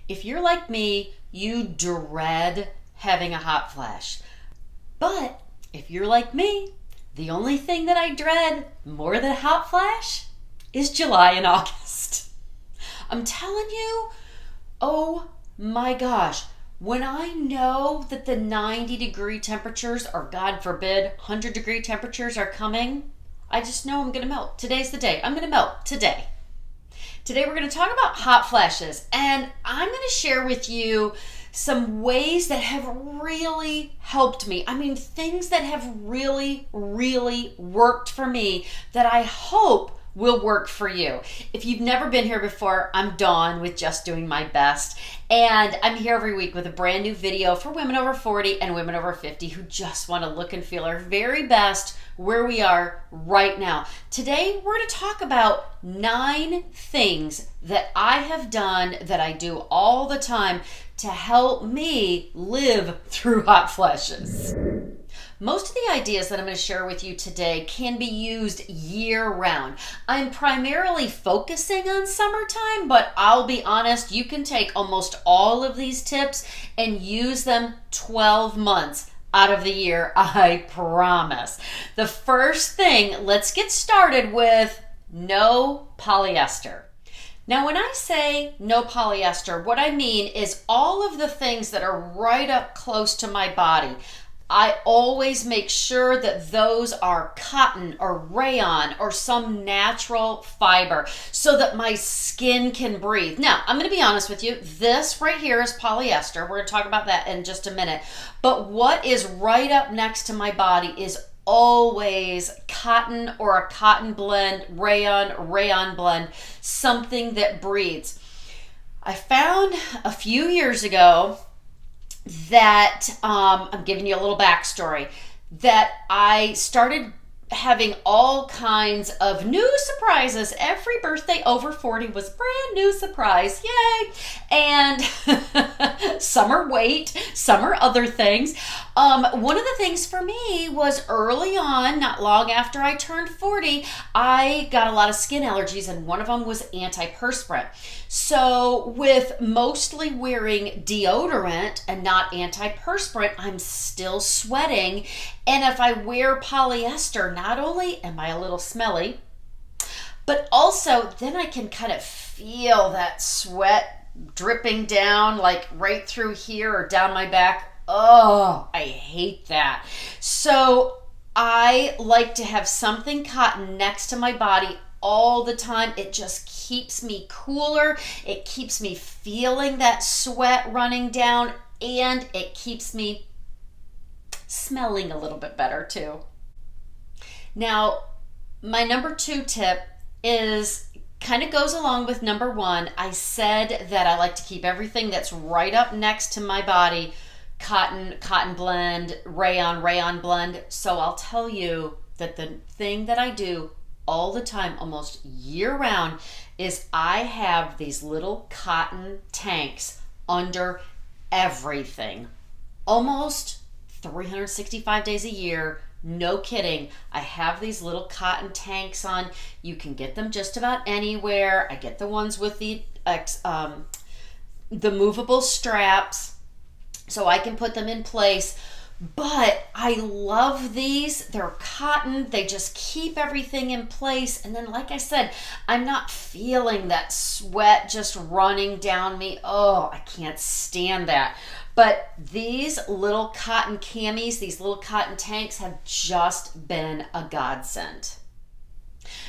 If you're like me, you dread having a hot flash. But if you're like me, the only thing that I dread more than a hot flash is July and August. I'm telling you, oh my gosh, when I know that the 90-degree temperatures, or God forbid, 100-degree temperatures are coming, I just know I'm going to melt. Today's the day. I'm going to melt today. Today we're going to talk about hot flashes, and I'm going to share with you some ways that have really helped me. I mean, things that have really, really worked for me that I hope will work for you. If you've never been here before, I'm Dawn with Just Doing My Best, and I'm here every week with a brand new video for women over 40 and women over 50 who just want to look and feel our very best where we are right now. Today, we're going to talk about 9 things that I have done, that I do all the time to help me live through hot flashes. Most of the ideas that I'm going to share with you today can be used year-round. I'm primarily focusing on summertime, but I'll be honest, you can take almost all of these tips and use them 12 months out of the year, I promise. The first thing, let's get started with no polyester. Now, when I say no polyester, what I mean is all of the things that are right up close to my body. I always make sure that those are cotton or rayon or some natural fiber so that my skin can breathe. Now, I'm going to be honest with you. This right here is polyester. We're going to talk about that in just a minute. But what is right up next to my body is always cotton or a cotton blend, rayon blend, something that breathes. I found a few years ago that, I'm giving you a little backstory, that I started having all kinds of new surprises. Every birthday over 40 was a brand new surprise. Yay! And some are weight, some are other things. One of the things for me was early on, not long after I turned 40, I got a lot of skin allergies, and one of them was antiperspirant. So with mostly wearing deodorant and not antiperspirant, I'm still sweating. And if I wear polyester, not only am I a little smelly, but also then I can kind of feel that sweat dripping down, like right through here or down my back. Oh, I hate that. So I like to have something cotton next to my body all the time. It just keeps me cooler. It keeps me feeling that sweat running down, and it keeps me smelling a little bit better too. Now, my number 2 tip is kind of goes along with number 1. I said that I like to keep everything that's right up next to my body, cotton blend, rayon blend. So I'll tell you that the thing that I do all the time, almost year round, is I have these little cotton tanks under everything. Almost 365 days a year, no kidding. I have these little cotton tanks on. You can get them just about anywhere. I get the ones with the movable straps, so I can put them in place. But I love these. They're cotton. They just keep everything in place. And then, like I said, I'm not feeling that sweat just running down me. Oh, I can't stand that. But these little cotton camis, these little cotton tanks have just been a godsend.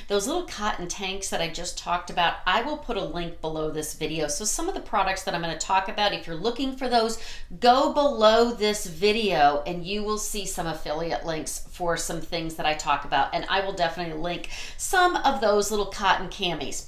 Those little cotton tanks that I just talked about, I will put a link below this video. So some of the products that I'm going to talk about, if you're looking for those, go below this video and you will see some affiliate links for some things that I talk about. And I will definitely link some of those little cotton camis.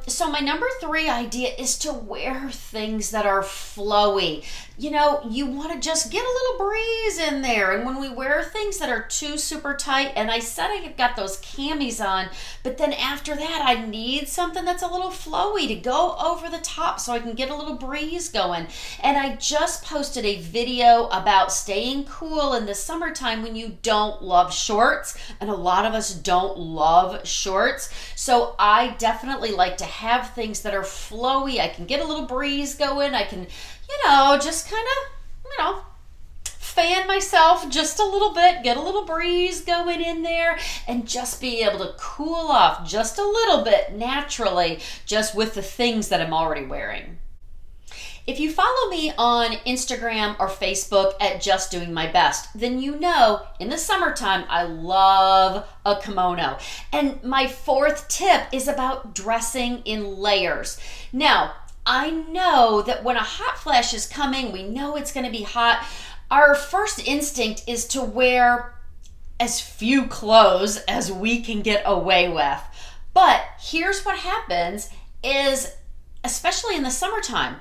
So my number 3 idea is to wear things that are flowy. You know, you want to just get a little breeze in there. And when we wear things that are too super tight, and I said I got those camis on, but then after that, I need something that's a little flowy to go over the top so I can get a little breeze going. And I just posted a video about staying cool in the summertime when you don't love shorts. And a lot of us don't love shorts. So I definitely like to have things that are flowy. I can get a little breeze going. I can, just kind of, fan myself just a little bit, get a little breeze going in there, and just be able to cool off just a little bit naturally, just with the things that I'm already wearing. If you follow me on Instagram or Facebook at Just Doing My Best, then you know in the summertime I love a kimono. And my fourth tip is about dressing in layers. Now, I know that when a hot flash is coming, we know it's going to be hot. Our first instinct is to wear as few clothes as we can get away with. But here's what happens is, especially in the summertime,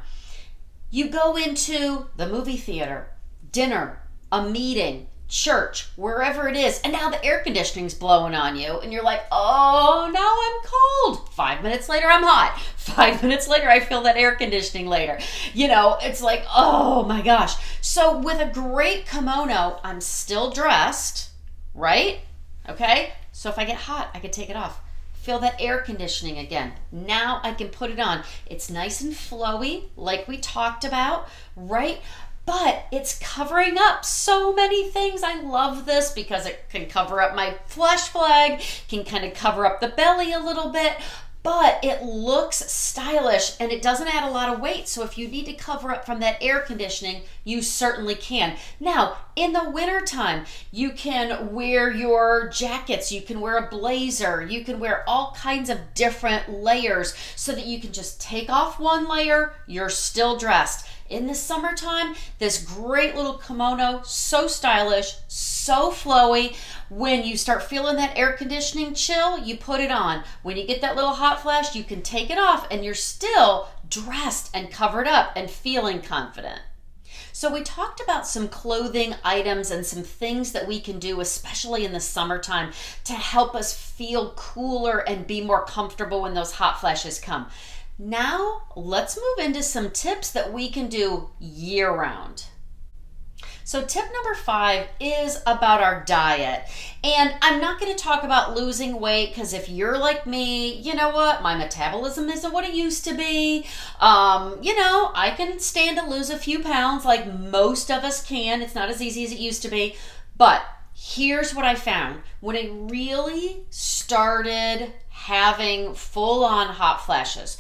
you go into the movie theater, dinner, a meeting, church, wherever it is, and now the air conditioning's blowing on you, and you're like, oh, now I'm cold. 5 minutes later, I'm hot. 5 minutes later, I feel that air conditioning later. It's like, oh my gosh. So with a great kimono, I'm still dressed, right? Okay? So if I get hot, I can take it off. Feel that air conditioning again. Now I can put it on. It's nice and flowy, like we talked about, right? But it's covering up so many things. I love this because it can cover up my flesh flag, can kind of cover up the belly a little bit, but it looks stylish and it doesn't add a lot of weight. So if you need to cover up from that air conditioning, you certainly can. Now, in the wintertime, you can wear your jackets, you can wear a blazer, you can wear all kinds of different layers so that you can just take off one layer, you're still dressed. In the summertime, this great little kimono, so stylish, so flowy. When you start feeling that air conditioning chill, you put it on. When you get that little hot flash, you can take it off and you're still dressed and covered up and feeling confident. So we talked about some clothing items and some things that we can do, especially in the summertime, to help us feel cooler and be more comfortable when those hot flashes come. Now, let's move into some tips that we can do year-round. So tip number 5 is about our diet. And I'm not going to talk about losing weight because if you're like me, you know what? My metabolism isn't what it used to be. I can stand to lose a few pounds like most of us can. It's not as easy as it used to be. But here's what I found. When I really started having full-on hot flashes,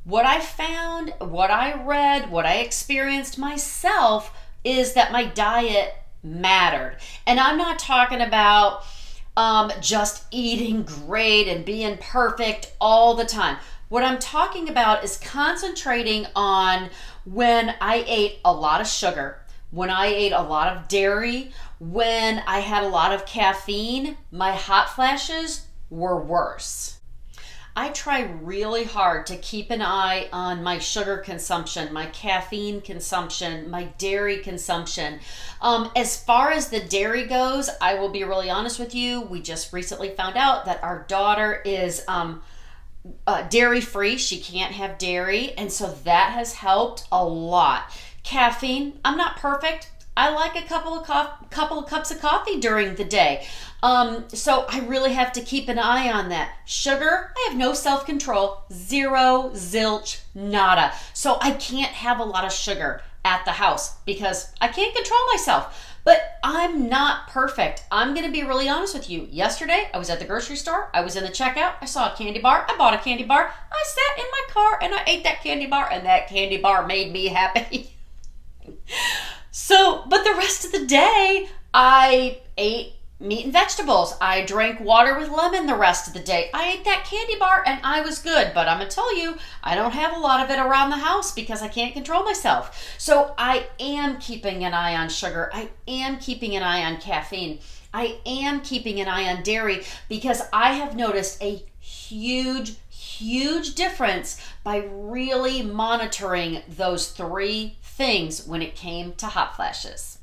what I found, what I read, what I experienced myself is that my diet mattered. And I'm not talking about just eating great and being perfect all the time. What I'm talking about is concentrating on when I ate a lot of sugar, when I ate a lot of dairy, when I had a lot of caffeine, my hot flashes were worse. I try really hard to keep an eye on my sugar consumption, my caffeine consumption, my dairy consumption. As far as the dairy goes, I will be really honest with you. We just recently found out that our daughter is dairy free. She can't have dairy. And so that has helped a lot. Caffeine, I'm not perfect. I like a couple of cups of coffee during the day. So I really have to keep an eye on that. Sugar, I have no self-control, zero, zilch, nada. So I can't have a lot of sugar at the house because I can't control myself. But I'm not perfect. I'm going to be really honest with you. Yesterday, I was at the grocery store. I was in the checkout. I saw a candy bar. I bought a candy bar. I sat in my car and I ate that candy bar, and that candy bar made me happy. But the rest of the day, I ate meat and vegetables. I drank water with lemon the rest of the day. I ate that candy bar and I was good. But I'm going to tell you, I don't have a lot of it around the house because I can't control myself. So I am keeping an eye on sugar. I am keeping an eye on caffeine. I am keeping an eye on dairy because I have noticed a huge difference by really monitoring those 3 things when it came to hot flashes.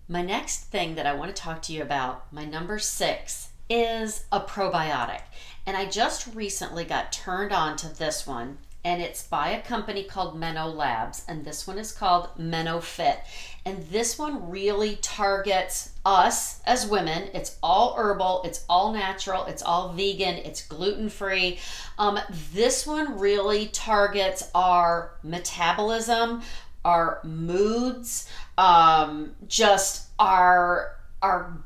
My next thing that I want to talk to you about, my number 6, is a probiotic. And I just recently got turned on to this one, and it's by a company called Meno Labs, and this one is called Meno Fit. And this one really targets us as women. It's all herbal, it's all natural, it's all vegan, it's gluten-free. This one really targets our metabolism, our moods, just our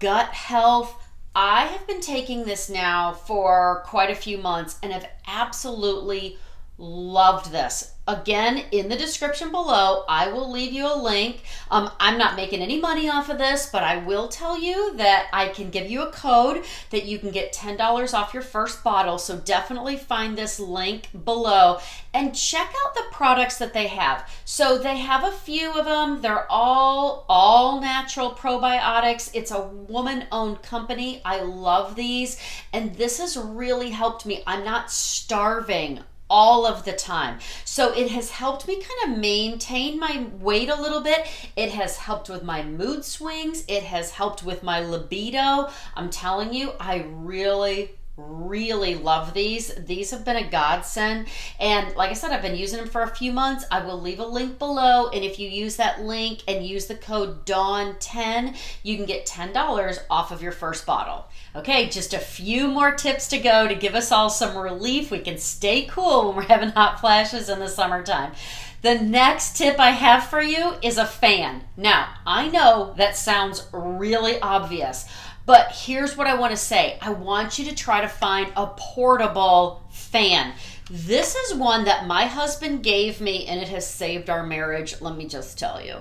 gut health. I have been taking this now for quite a few months and have absolutely loved this. Again, in the description below, I will leave you a link. I'm not making any money off of this, but I will tell you that I can give you a code that you can get $10 off your first bottle. So definitely find this link below and check out the products that they have. So they have a few of them. They're all natural probiotics. It's a woman-owned company. I love these, and this has really helped me. I'm not starving all of the time. So it has helped me kind of maintain my weight a little bit. It has helped with my mood swings. It has helped with my libido. I'm telling you, I really love these. These have been a godsend. And like I said, I've been using them for a few months. I will leave a link below. And if you use that link and use the code DAWN10, you can get $10 off of your first bottle. Okay, just a few more tips to go to give us all some relief. We can stay cool when we're having hot flashes in the summertime. The next tip I have for you is a fan. Now, I know that sounds really obvious, but here's what I want to say. I want you to try to find a portable fan. This is one that my husband gave me, and it has saved our marriage, let me just tell you.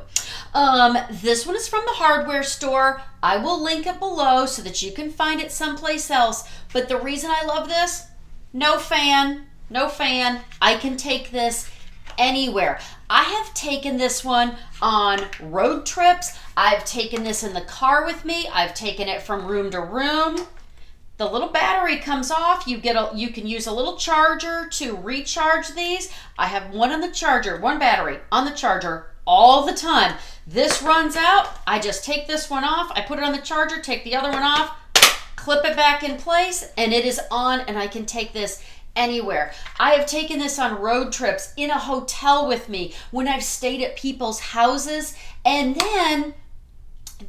This one is from the hardware store. I will link it below so that you can find it someplace else. But the reason I love this, no fan. I can take this anywhere. I have taken this one on road trips. I've taken this in the car with me. I've taken it from room to room. The little battery comes off. You can use a little charger to recharge these. I have one battery on the charger all the time. This runs out. I just take this one off. I put it on the charger, take the other one off, clip it back in place, and it is on, and I can take this anywhere. I have taken this on road trips, in a hotel with me, when I've stayed at people's houses. And then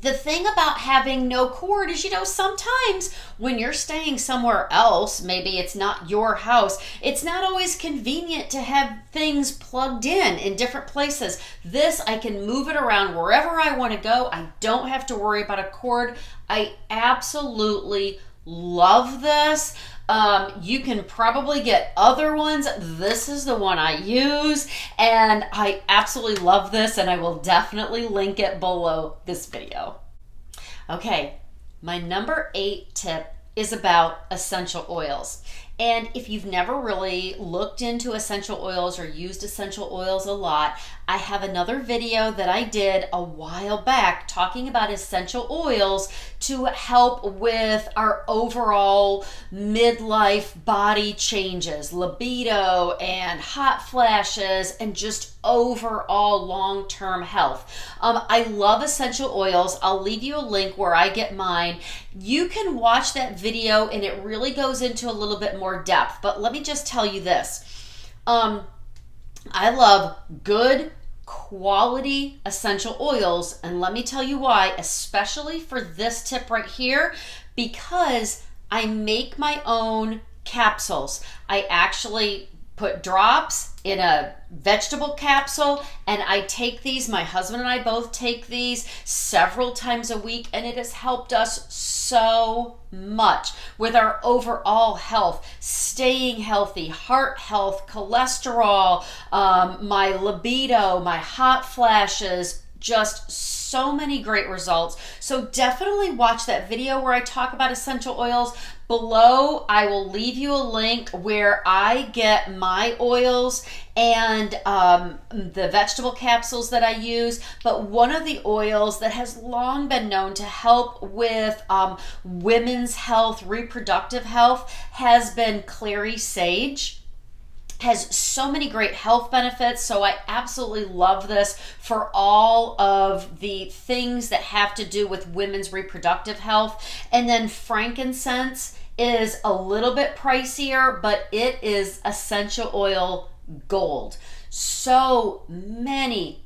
the thing about having no cord is, sometimes when you're staying somewhere else, maybe it's not your house, it's not always convenient to have things plugged in different places. This, I can move it around wherever I want to go. I don't have to worry about a cord. I absolutely love this. You can probably get other ones. This is the one I use, and I absolutely love this, and I will definitely link it below this video. Okay, my number 8 tip is about essential oils. And if you've never really looked into essential oils or used essential oils a lot, I have another video that I did a while back talking about essential oils to help with our overall midlife body changes, libido and hot flashes, and just overall long-term health. I love essential oils. I'll leave you a link where I get mine. You can watch that video and it really goes into a little bit more depth, but let me just tell you this. I love good quality essential oils, and let me tell you why, especially for this tip right here, because I make my own capsules. I actually put drops in a vegetable capsule, and I take these, my husband and I both take these several times a week, and it has helped us so much with our overall health, staying healthy, heart health, cholesterol, my libido, my hot flashes, just so many great results. So definitely watch that video where I talk about essential oils. Below, I will leave you a link where I get my oils and the vegetable capsules that I use. But one of the oils that has long been known to help with women's health, reproductive health, has been clary sage. Has so many great health benefits, so I absolutely love this for all of the things that have to do with women's reproductive health. And then frankincense is a little bit pricier, but it is essential oil gold. So many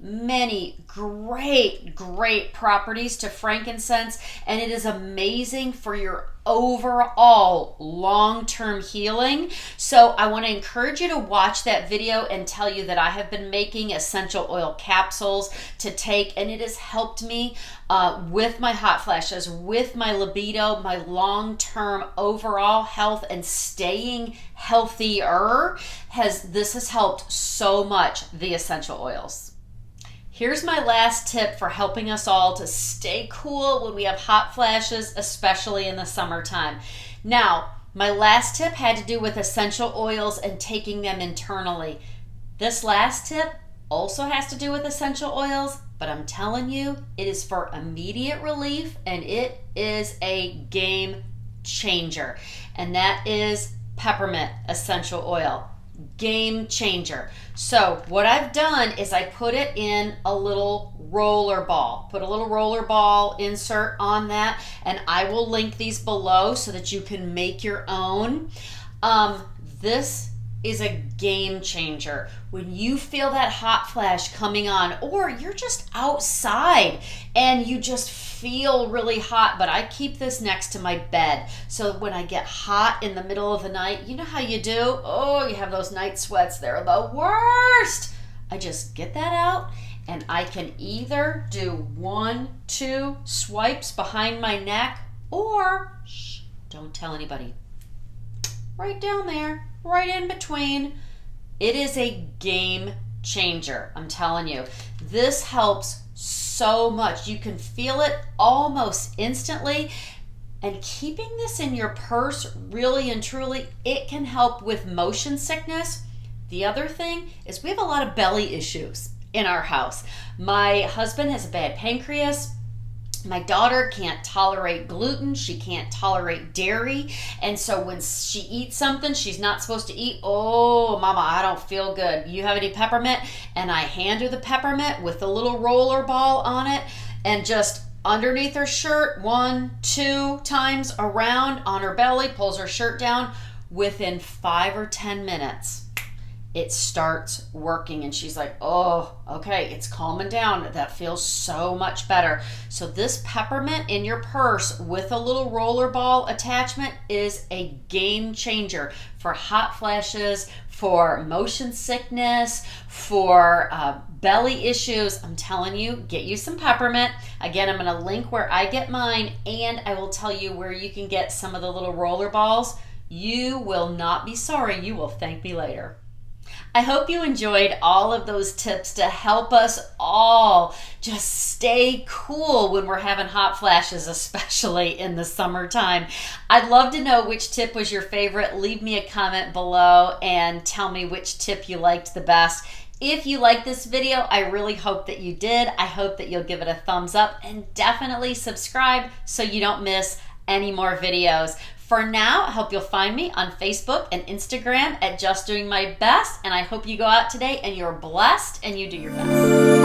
great properties to frankincense, and it is amazing for your overall long-term healing. So I want to encourage you to watch that video and tell you that I have been making essential oil capsules to take, and it has helped me with my hot flashes, with my libido, my long-term overall health, and staying healthier. This has helped so much, the essential oils. Here's my last tip for helping us all to stay cool when we have hot flashes, especially in the summertime. Now, my last tip had to do with essential oils and taking them internally. This last tip also has to do with essential oils, but I'm telling you, it is for immediate relief, and it is a game changer. And that is peppermint essential oil. Game changer. So what I've done is I put it in a little roller ball. Put a little roller ball insert on that, and I will link these below so that you can make your own. This is a game changer. When you feel that hot flash coming on, or you're just outside and you just feel really hot, but I keep this next to my bed. So when I get hot in the middle of the night, you know how you do? Oh, you have those night sweats. They're the worst. I just get that out, and I can either do 1-2 swipes behind my neck, or don't tell anybody, right down there, right in between. It is a game changer. I'm telling you, this helps so much. You can feel it almost instantly. And keeping this in your purse, really and truly, it can help with motion sickness. The other thing is we have a lot of belly issues in our house. My husband has a bad pancreas. My daughter can't tolerate gluten. She can't tolerate dairy. And so when she eats something she's not supposed to eat, oh, mama, I don't feel good. You have any peppermint? And I hand her the peppermint with a little roller ball on it, and just underneath her shirt, 1-2 times around on her belly, pulls her shirt down. Within 5 or 10 minutes, it starts working, and she's like, oh, okay, it's calming down. That feels so much better. So this peppermint in your purse with a little roller ball attachment is a game changer for hot flashes, for motion sickness, for belly issues. I'm telling you, get you some peppermint. Again, I'm going to link where I get mine, and I will tell you where you can get some of the little roller balls. You will not be sorry. You will thank me later. I hope you enjoyed all of those tips to help us all just stay cool when we're having hot flashes, especially in the summertime. I'd love to know which tip was your favorite. Leave me a comment below and tell me which tip you liked the best. If you liked this video, I really hope that you did. I hope that you'll give it a thumbs up, and definitely subscribe so you don't miss any more videos. For now, I hope you'll find me on Facebook and Instagram at Just Doing My Best, and I hope you go out today and you're blessed and you do your best.